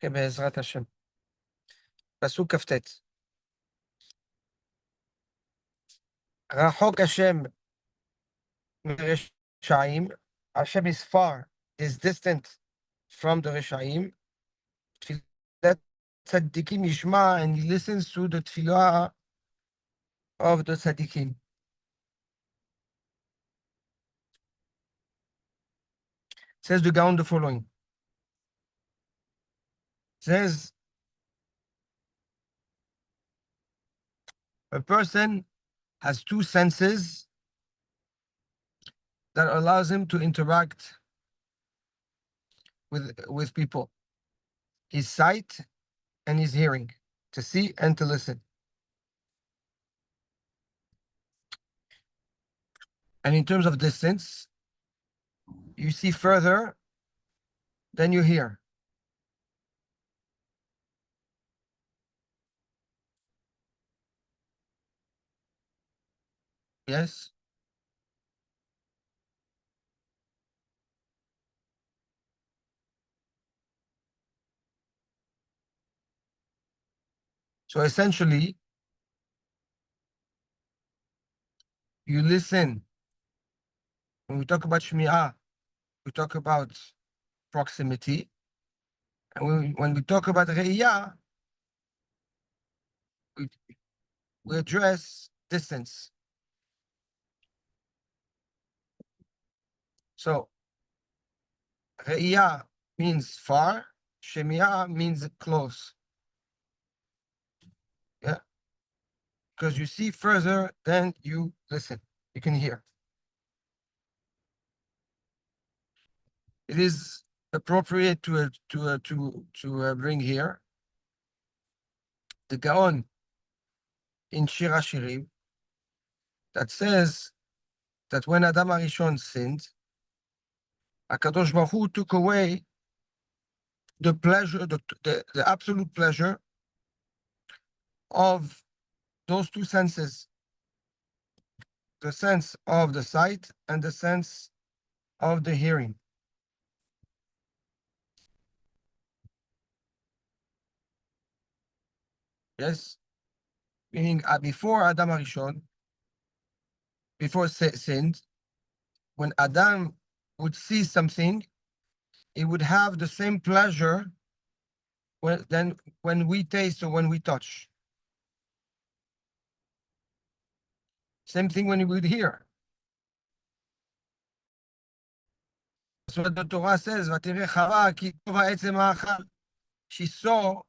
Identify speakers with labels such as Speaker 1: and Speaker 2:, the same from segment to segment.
Speaker 1: בעזרת השם. פסוק כ"ט. רחוק השם מרשעים. Hashem is far, is distant from the רשעים. תפילת צדיקים ישמע, and he listens to the tefillah of the tzaddikim. Says the Gaon the following. Says, a person has two senses that allows him to interact with people. His sight and his hearing, to see and to listen. And in terms of distance, you see further than you hear. Yes? So essentially, you listen. When we talk about Shmi'ah, we talk about proximity. And when we talk about Re'iyah, we address distance. So Re'iyah means far, Shemi'ah means close. Yeah? Because you see further than you listen. You can hear. It is appropriate to bring here the Gaon in Shir HaShirim that says that when Adam HaRishon sinned, HaKadosh Baruch Hu took away the pleasure, the absolute pleasure of those two senses, the sense of the sight and the sense of the hearing. Yes? Meaning before Adam HaRishon, before sinned, when Adam would see something, he would have the same pleasure than when we taste or when we touch. Same thing when we would hear. That's what the Torah says. "Vatireh Chava ki tov ha'etzem ha'achal." She saw,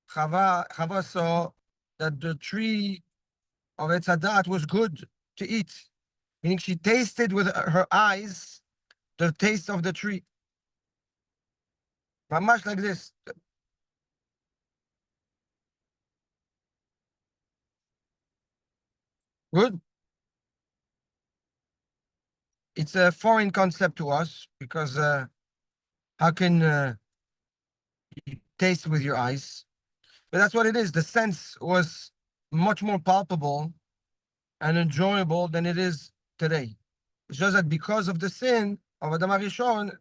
Speaker 1: Chava saw that the tree of Etz Hadat was good to eat. Meaning she tasted with her eyes the taste of the tree. Mamash like this. Good. It's a foreign concept to us because how can you taste with your eyes? But that's what it is. The sense was much more palpable and enjoyable than it is today. It's just that because of the sin of Adam HaRishon,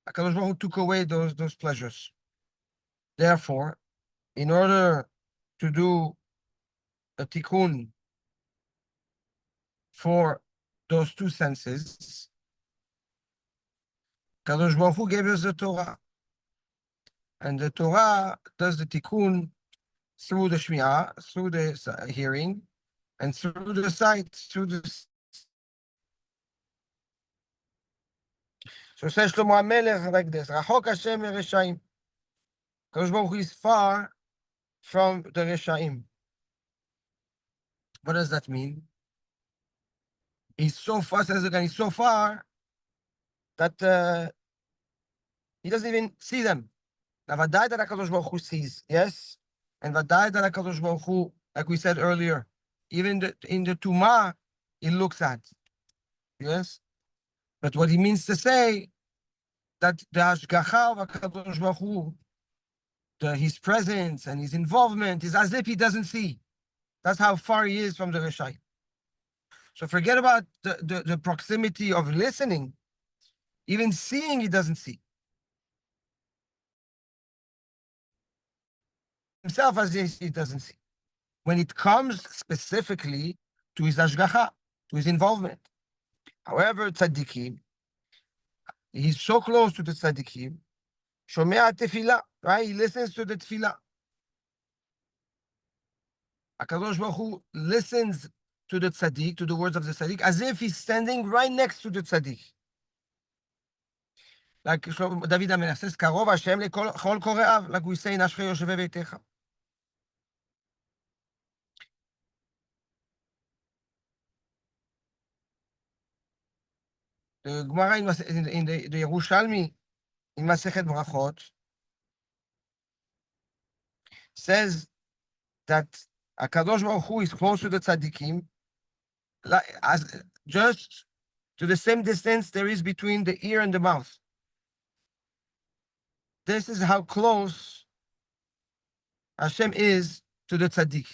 Speaker 1: HaKadosh Baruch Hu took away those pleasures. Therefore, in order to do a tikkun for those two senses, Kadosh Baruch Hu gave us the Torah. And the Torah does the tikkun through the Shmi'ah, through the hearing, and through the sight, through the... So says Shlomo HaMelech like this, Rachok Hashem Reshaim. Kadosh Baruch Hu is far from the Reshaim. What does that mean? He's so far, says again, he's so far that he doesn't even see them. Now, Vadai that HaKadosh Baruch Hu sees, yes? And Vadai that HaKadosh Baruch Hu, like we said earlier, even in the Tumah, he looks at, yes? But what he means to say, that the Hashgacha of HaKadosh Baruch Hu, his presence and his involvement is as if he doesn't see. That's how far he is from the Reshai. So forget about the proximity of listening. Even seeing, he doesn't see. himself as he doesn't see. When it comes specifically to his ashgacha, to his involvement. However, tzaddikim, he's so close to the tzaddikim, shomea tefillah, right? He listens to the tefillah. HaKadosh Baruch Hu listens to the tzaddik, to the words of the tzaddik, as if he's standing right next to the tzaddik. Like David HaMelech says, Karov Hashem lechol kore'av, like we say in Ashrei Yoshevei Beitecha. The Gemara in the Yerushalmi, in Masechet Brachot, says that HaKadosh Baruch Hu is close to the tzaddikim, like, as just to the same distance there is between the ear and the mouth. This is how close Hashem is to the tzaddik.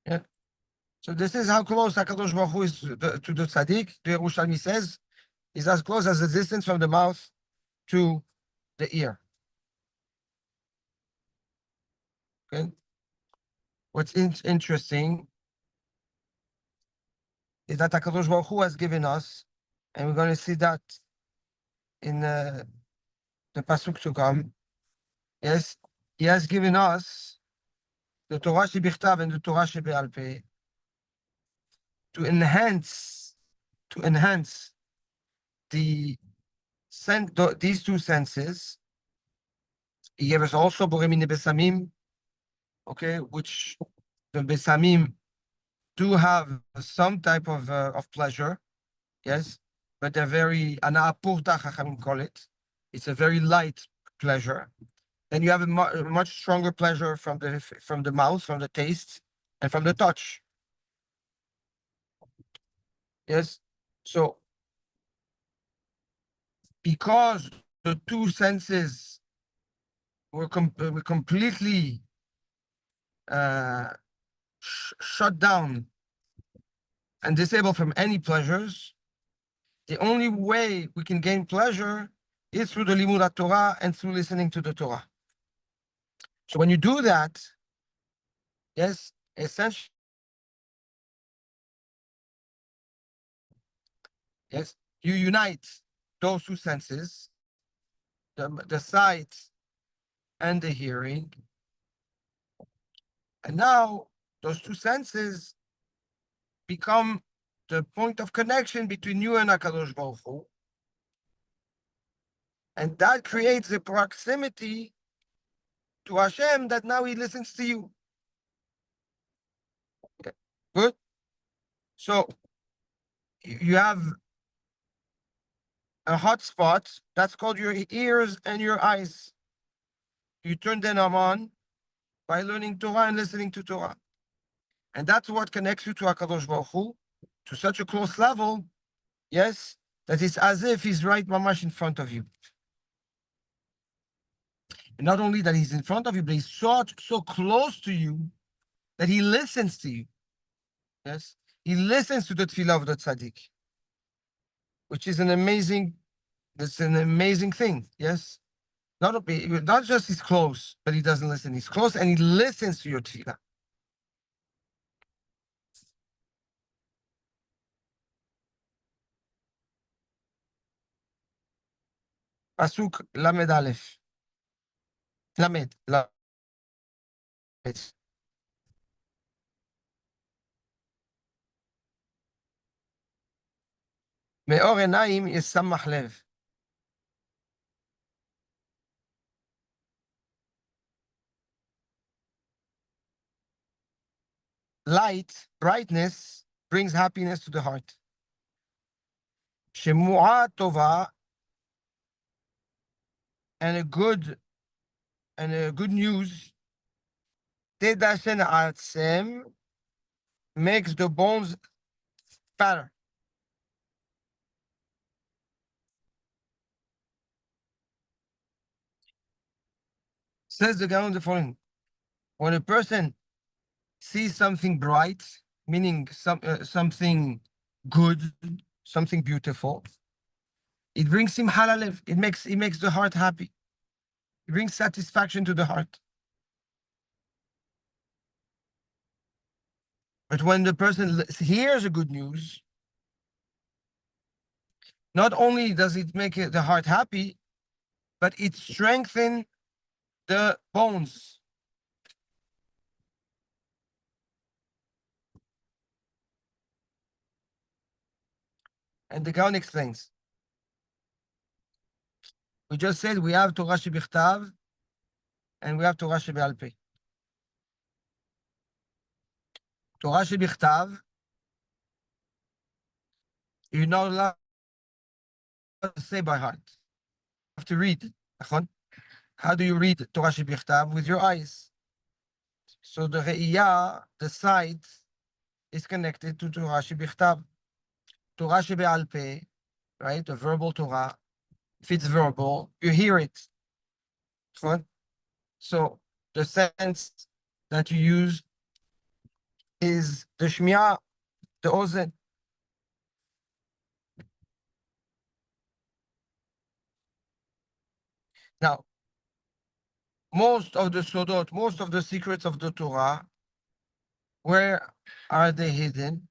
Speaker 1: Yeah. So this is how close HaKadosh Baruch Hu is to the tzaddik. The Yerushalmi says is as close as the distance from the mouth to the ear. Okay. What's interesting is that HaKadosh Baruch Hu has given us, and we're going to see that in the pasuk to come. Yes, He has given us the Torah shebichtav and the Torah shebe'al peh to enhance the these two senses. He gave us also borei mini besamim, okay, which the besamim do have some type of pleasure, yes, but they're very ana purta chachamim call it. It's a very light pleasure. Then you have a much stronger pleasure from the mouth, from the taste, and from the touch. Yes, so because the two senses were completely shut down and disabled from any pleasures, the only way we can gain pleasure is through the limud Torah and through listening to the Torah. So when you do that, yes, essentially, yes, you unite those two senses, the sight and the hearing, and now those two senses become the point of connection between you and HaKadosh Baruch Hu, and that creates a proximity to Hashem that now He listens to you. Okay. Good. So you have a hot spot that's called your ears and your eyes. You turn them on by learning Torah and listening to Torah. And that's what connects you to HaKadosh Baruch Hu to such a close level, yes, that it's as if He's right mamash in front of you. And not only that He's in front of you, but He's so close to you that He listens to you. Yes, He listens to the tefillah of the tzaddik, which is an amazing thing. Yes, not just He's close, but He doesn't listen. He's close and He listens to your tefillah. Pasuk Lamed Aleph. Lamed. מאור עיניים ישמח לב. light, brightness, brings happiness to the heart. Shemua tova, and a good news, tedashen atzem, makes the bones fatter. Says the Gaon the following: when a person sees something bright, meaning something good, something beautiful, it brings him halalev. It makes the heart happy. It brings satisfaction to the heart. But when the person hears a good news, not only does it make the heart happy, but it strengthens the bones. And the Gaon explains. We just said we have Torah shebichtav and we have Torah shebe'al peh. Torah shebichtav, you're not allowed to say by heart. You have to read. How do you read Torah shebichtav? With your eyes. So the re'iyah, the sight, is connected to Torah shebichtav. Torah shebe'al peh, right? The verbal Torah. If it's verbal, you hear it. So the sense that you use is the shmiya, the ozen. Now, most of the sodot, most of the secrets of the Torah, where are they hidden?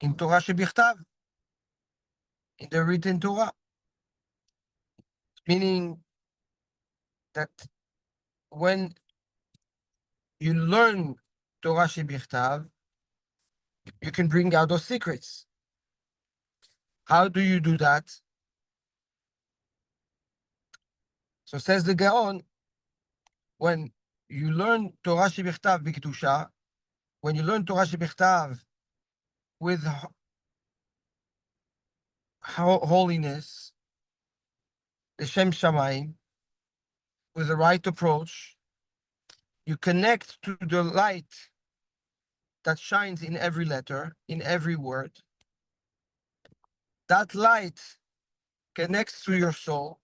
Speaker 1: In Torah shebichtav, in the written Torah. Meaning that when you learn Torah shebichtav, you can bring out those secrets. How do you do that? So says the Gaon, when you learn Torah shebichtav b'kedusha, when you learn Torah shebichtav with holiness, the Shem Shamayim, with the right approach, you connect to the light that shines in every letter, in every word. That light connects to your soul.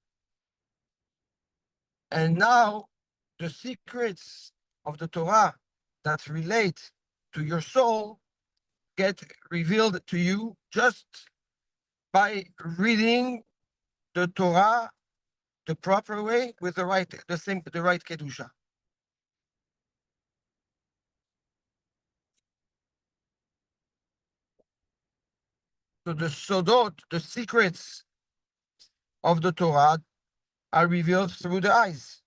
Speaker 1: And now the secrets of the Torah that relate to your soul get revealed to you just by reading the Torah the proper way with the right kedusha. So the sodot, the secrets of the Torah, are revealed through the eyes.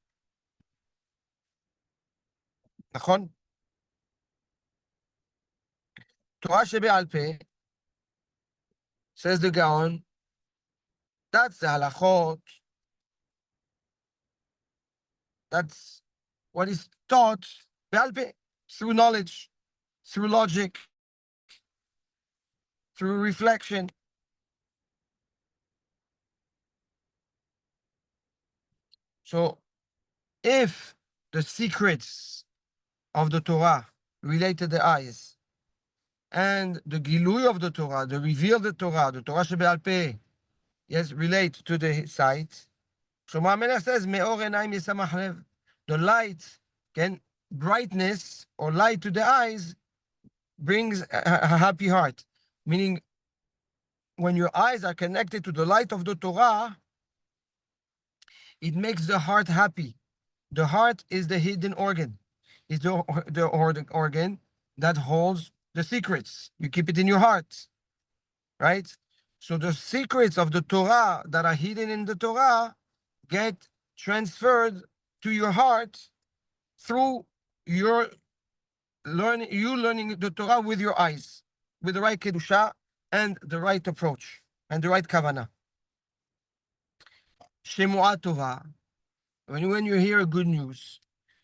Speaker 1: נכון? Torah shebe'al peh, says the Gaon, that's the halachot, that's what is taught be'al peh, through knowledge, through logic, through reflection. So if the secrets of the Torah relate to the eyes, and the gilui of the Torah, the revealed Torah, the Torah shebe'al peh, yes, relate to the sight. So Ma'amenech says, Me'or enayim yisamach lev. The light, brightness or light to the eyes brings a happy heart. Meaning, when your eyes are connected to the light of the Torah, it makes the heart happy. The heart is the hidden organ. It's the organ that holds the secrets. You keep it in your heart, right? So the secrets of the Torah that are hidden in the Torah get transferred to your heart through your learning the Torah with your eyes, with the right kedusha and the right approach and the right kavanah. Shemua tova. When you hear good news,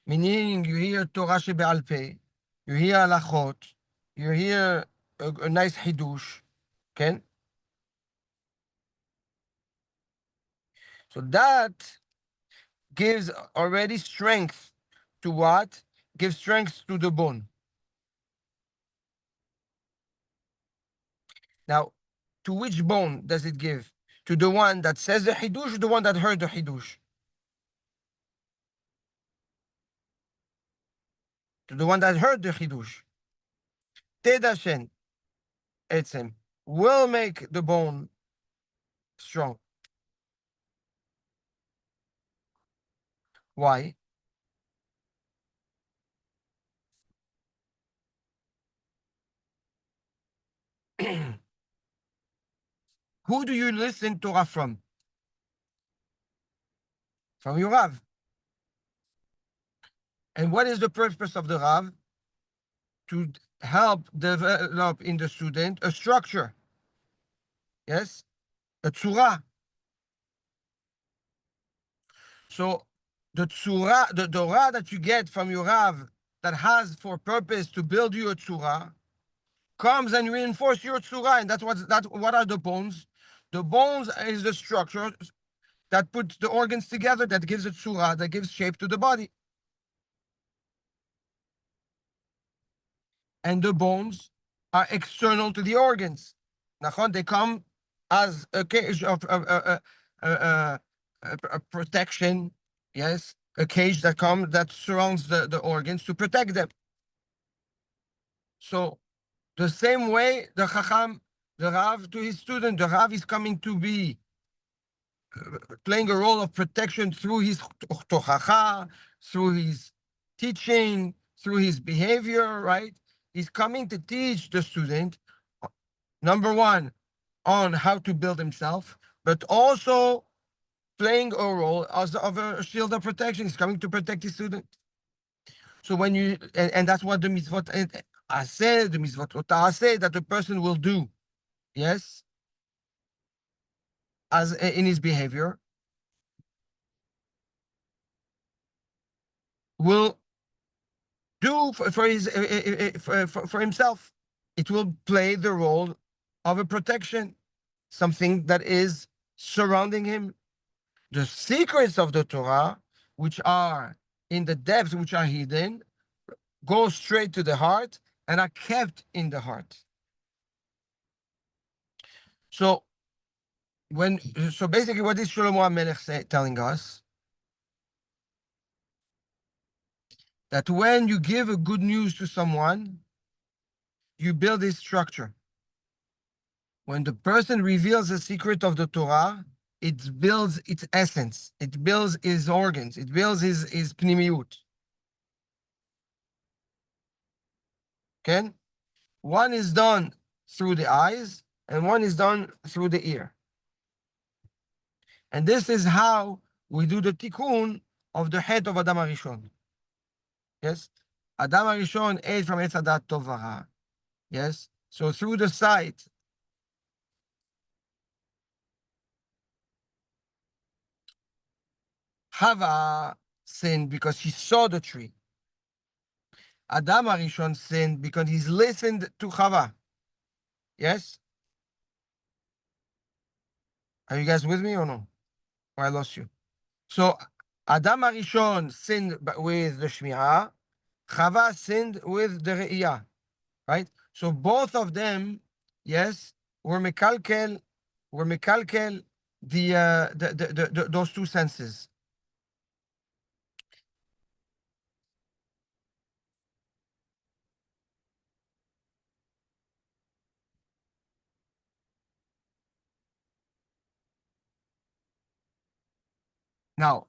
Speaker 1: meaning you hear Torah shebe'al peh, you hear halachot, you hear a nice hidush, okay? So that gives already strength to what? Gives strength to the bone. Now, to which bone does it give? To the one that says the hidush, or the one that heard the hidush? To the one that heard the chidush. Tedashen etzem will make the bone strong. Why? Who do you listen Torah from? From your Rav. And what is the purpose of the Rav? To help develop in the student a structure. Yes? A tzura. So the tzura, the Torah that you get from your Rav that has for purpose to build you a tzura comes and reinforce your tzura. And what are the bones? The bones is the structure that puts the organs together, that gives it tzura, that gives shape to the body. And the bones are external to the organs. They come as a cage of a protection, yes, a cage that surrounds the organs to protect them. So the same way the Chacham, the Rav to his student, the Rav is coming to be playing a role of protection through his tochacha, through his teaching, through his behavior, right? He's coming to teach the student, number one, on how to build himself, but also playing a role as of a shield of protection. He's coming to protect his student. So when you, and that's what the mitzvot I said, the mitzvot say that the person will do, yes, as in his behavior, will do for himself. It will play the role of a protection, something that is surrounding him. The secrets of the Torah, which are in the depths, which are hidden, go straight to the heart and are kept in the heart. So basically, what is Shlomo HaMelech telling us? That when you give a good news to someone, you build a structure. When the person reveals the secret of the Torah, it builds its essence. It builds his organs. It builds his pnimiut. Okay? One is done through the eyes, and one is done through the ear. And this is how we do the tikkun of the head of Adam HaRishon. Yes? Adam HaRishon ate from Etz Hadat Tov V'Ra. Yes? So through the sight, Hava sinned because she saw the tree. Adam HaRishon sinned because he's listened to Chava. Yes? Are you guys with me or no? Or I lost you? So Adam HaRishon sinned with the Shmi'ah. Chava sinned with the Re'iyah. Right? So both of them, yes, were mekalkel those two senses. Now,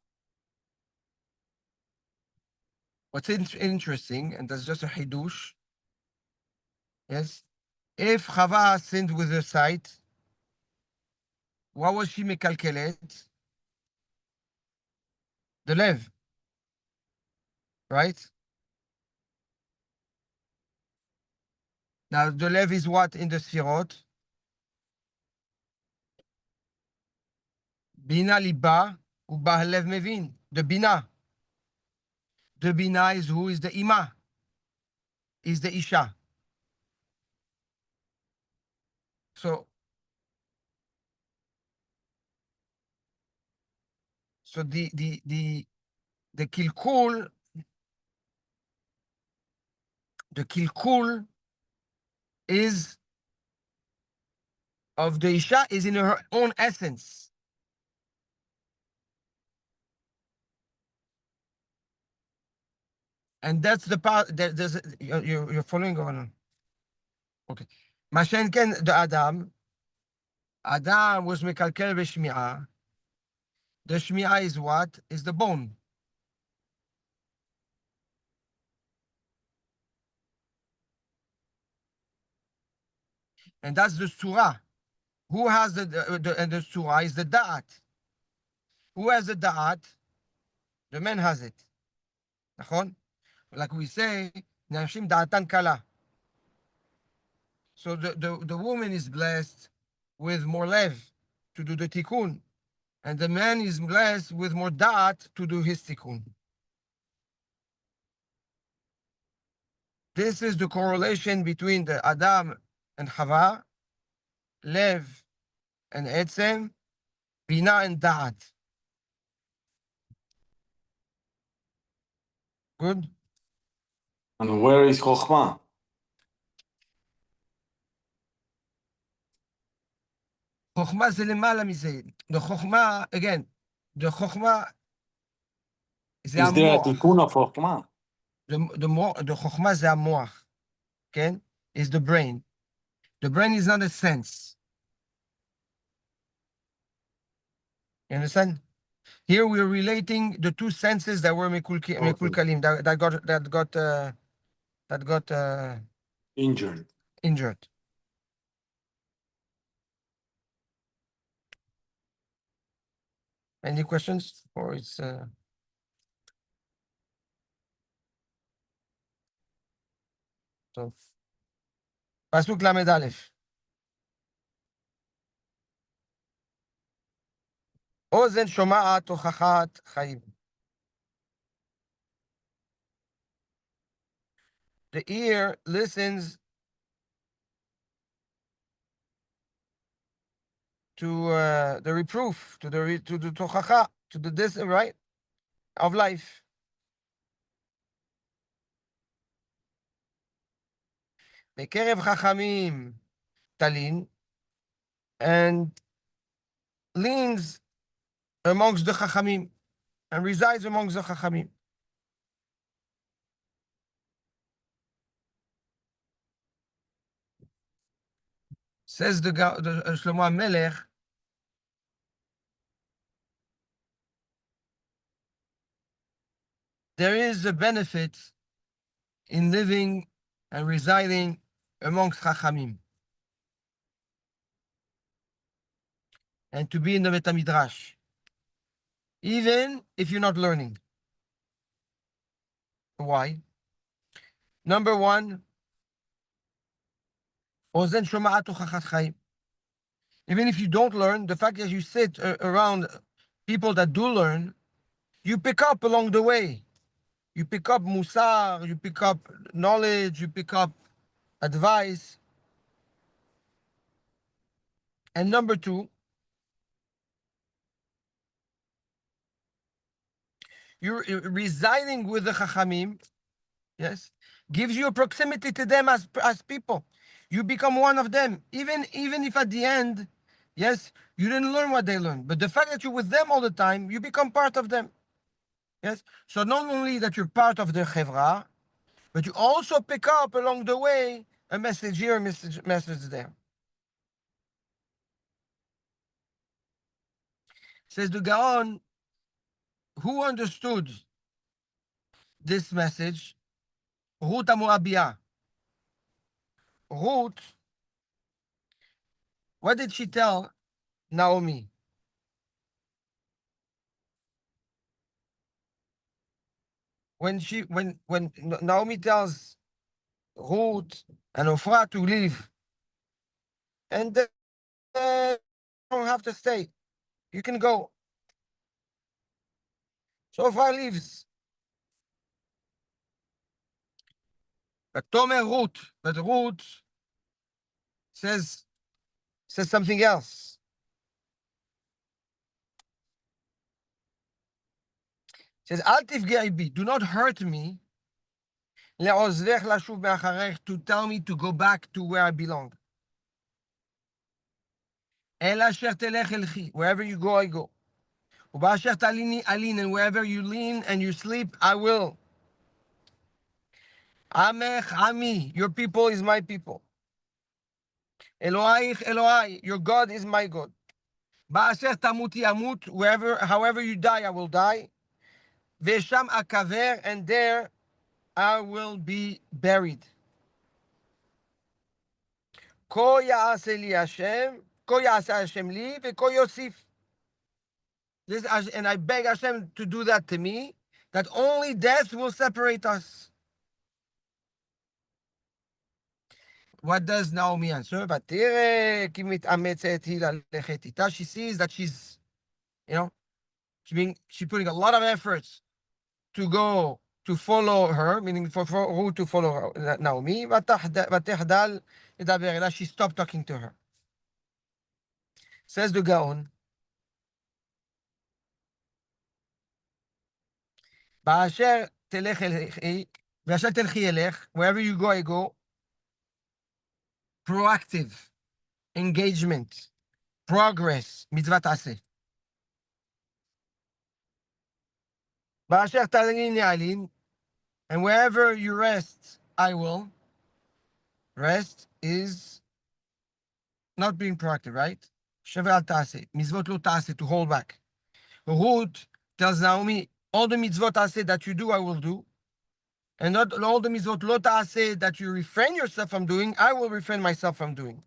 Speaker 1: what's interesting, and that's just a hidush, yes, if Chava sinned with her sight, what was she mekalkelet? The lev, right? Now, the lev is what in the sfirot? Bina liba uba lev mevin, the bina. The Bina is who? Is the Ima. Is the Isha. So the kilkul, is of the Isha is in her own essence. And that's the part that there's you're following on. Okay. Mashen ken the Adam was mekalkel b'shmi'ah. The shmi'ah is what? Is the bone. And that's the surah. Who has the surah is the da'at. Who has the da'at? The man has it. נכון? Like we say, נשים דעתן קלה. So the woman is blessed with more lev to do the tikkun. And the man is blessed with more da'at to do his tikkun. This is the correlation between the Adam and Hava, lev and etzem, bina and da'at. Good?
Speaker 2: And where is Chokhmah?
Speaker 1: חוכמה זה למעלה מזה. The חוכמה, again, the חוכמה זה
Speaker 2: Is there a
Speaker 1: המוח.
Speaker 2: tikkun of Chokhmah?
Speaker 1: The חוכמה זה המוח, כן? Is the brain. The brain is not a sense. You understand? Here we're relating the two senses that were mekulkalim, that got
Speaker 2: Injured.
Speaker 1: Any questions? Or it's so פסוק ל"א. אוזן שומעת הוכחת חיים. The ear listens to the reproof, to the tochacha, to the this, right, of life. בקרב חכמים תלין, and leans amongst the chachamim, and resides amongst the chachamim. Says the Shlomo HaMelech, there is a benefit in living and residing amongst chachamim, and to be in the Beit HaMidrash, even if you're not learning. Why? Number one, אוזן שומעת הוכחת חיים. Even if you don't learn, the fact that you sit around people that do learn, you pick up along the way. You pick up musar, you pick up knowledge, you pick up advice. And number two, you're residing with the chachamim, yes, gives you a proximity to them as people. You become one of them, even if at the end, yes, you didn't learn what they learned. But the fact that you're with them all the time, you become part of them. Yes. So not only that you're part of the chevra, but you also pick up along the way a message here, a message there. Says the Gaon, who understood this message? Ruth HaMoabiyah. Ruth, what did she tell Naomi? When Naomi tells Ruth and Ophrah to leave, and you don't have to stay, you can go. So Ophrah leaves. But Tomer Ruth, but Ruth says something else. Says, Al tifgei bi, do not hurt me. לעוזרך לשוב מאחריך, to tell me to go back to where I belong. אלא אשר תלך אלכי, wherever you go, I go. ובאשר תליני אלין, and wherever you lean and you sleep, I will. עמך עמי, your people is my people. אלוהיך אלוהי, your God is my God. באשר תמותי אמות, however you die, I will die. ושם אקבר, and there I will be buried. כה יעשה לי השם, כה יעשה השם לי, וכה יוסיף. And I beg Hashem to do that to me, that only death will separate us. What does Naomi answer? ותראה כי מתאמצת היא ללכת איתה. She sees that she's, she's putting a lot of efforts to go to follow her, meaning for who to follow her, Naomi. ותחדל לדבר אליה. She stopped talking to her. Says the Gaon, באשר תלכי אלך, wherever you go, I go. Proactive engagement, progress, מצוות עשה. באשר תליני אלין, and wherever you rest, I will. Rest is not being proactive, right? שווה אל תעשה. מצוות לא תעשה, to hold back. Ruth tells Naomi, all the mitzvot תעשה that you do, I will do. And not all the mitzvot לא תעשה that you refrain yourself from doing, I will refrain myself from doing.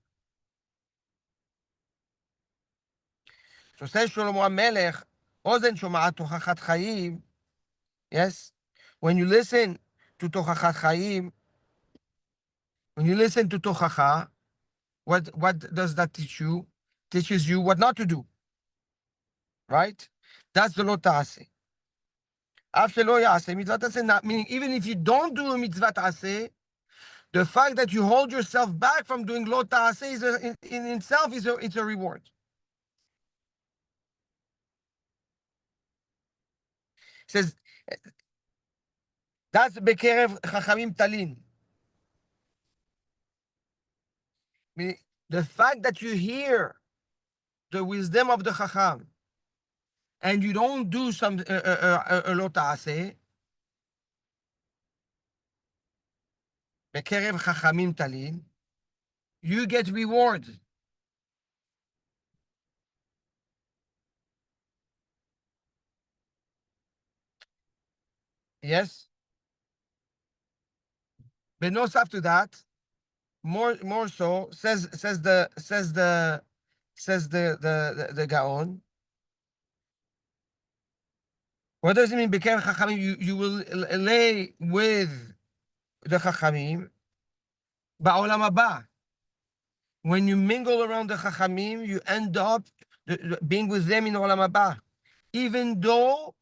Speaker 1: So says Shlomo HaMelech, אוזן שומעת תוכחת חיים. Yes? When you listen to תוכחת חיים, when you listen to תוכחה, what does that teach you? Teaches you what not to do. Right? That's the לא תעשה. אף שלא יעשה, מצוות עשה, meaning even if you don't do a מצוות עשה, the fact that you hold yourself back from doing לא תעשה is in itself it's a reward. It says, that's בקרב חכמים תלין. The fact that you hear the wisdom of the Chacham and you don't do some לא תעשה, בקרב חכמים תלין, you get reward. Yes? בנוסף to that, more so, says the Gaon. What does it mean? בקרב חכמים, you will lay with the חכמים בעולם הבא. When you mingle around the חכמים, you end up being with them in עולם הבא. Even though,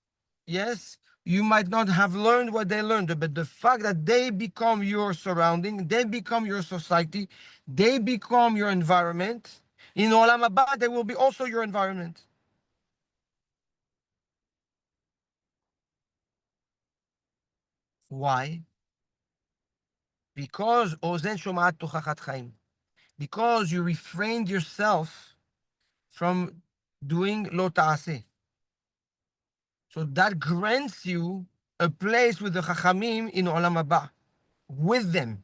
Speaker 1: yes, you might not have learned what they learned, but the fact that they become your surrounding, they become your society, they become your environment, in עולם הבא, they will be also your environment. Why? Because אוזן שומעת תוכחת חיים. Because you refrained yourself from doing לא תעשה. So that grants you a place with the Chachamim in Olam Haba, with them.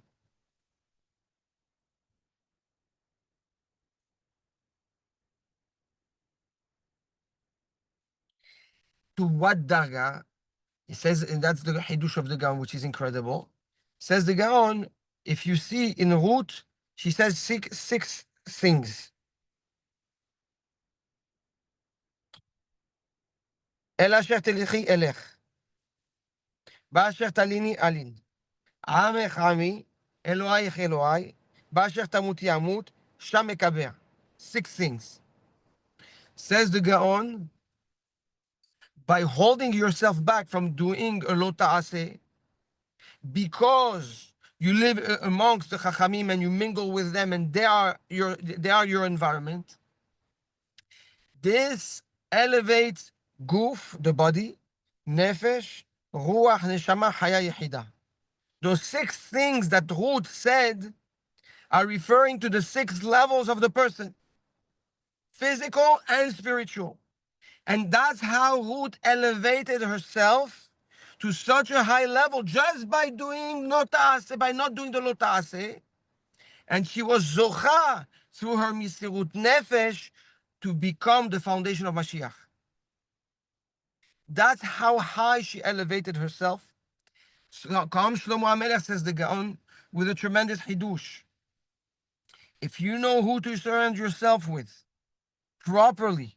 Speaker 1: To what darga? He says, and that's the Hidush of the Gaon, which is incredible. Says the Gaon, if you see in Ruth, she says six things. אל אשר תלכי אלך, באשר תליני אלין, עמך עמי, אלוהיך אלוהי, באשר תמותי אמות, שם אקבר. 6 things. Says the Gaon, by holding yourself back from doing a lo ta'aseh, because you live amongst the Chachamim and you mingle with them, and they are your environment. This elevates guf, the body, nefesh, ruach, neshama, haya, yechida. Those 6 things that Ruth said are referring to the 6 levels of the person, physical and spiritual. And that's how Ruth elevated herself to such a high level just by doing lotase, by not doing the lotase. And she was zocha through her misirut nefesh to become the foundation of Mashiach. That's how high she elevated herself. So Kam Shlomo HaMelech, says the Gaon, with a tremendous hidush. If you know who to surround yourself with properly,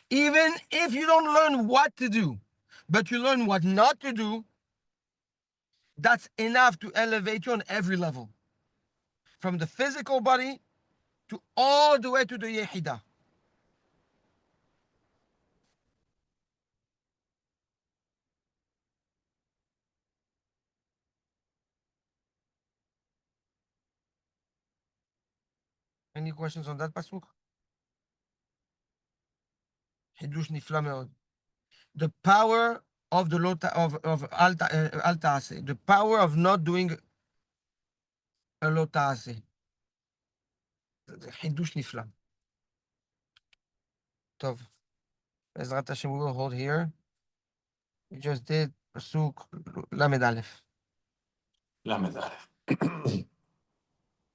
Speaker 1: even if you don't learn what to do, but you learn what not to do, that's enough to elevate you on every level. From the physical body to all the way to the Yehidah. Any questions on that pasuk? Hidush nifla meod. The power of the lota of al ta'aseh, the power of not doing a lo ta'aseh. Hidush nifla. Tov. Bezrat Hashem, we will hold here. We just did pasuk lamed aleph.
Speaker 2: למד א'.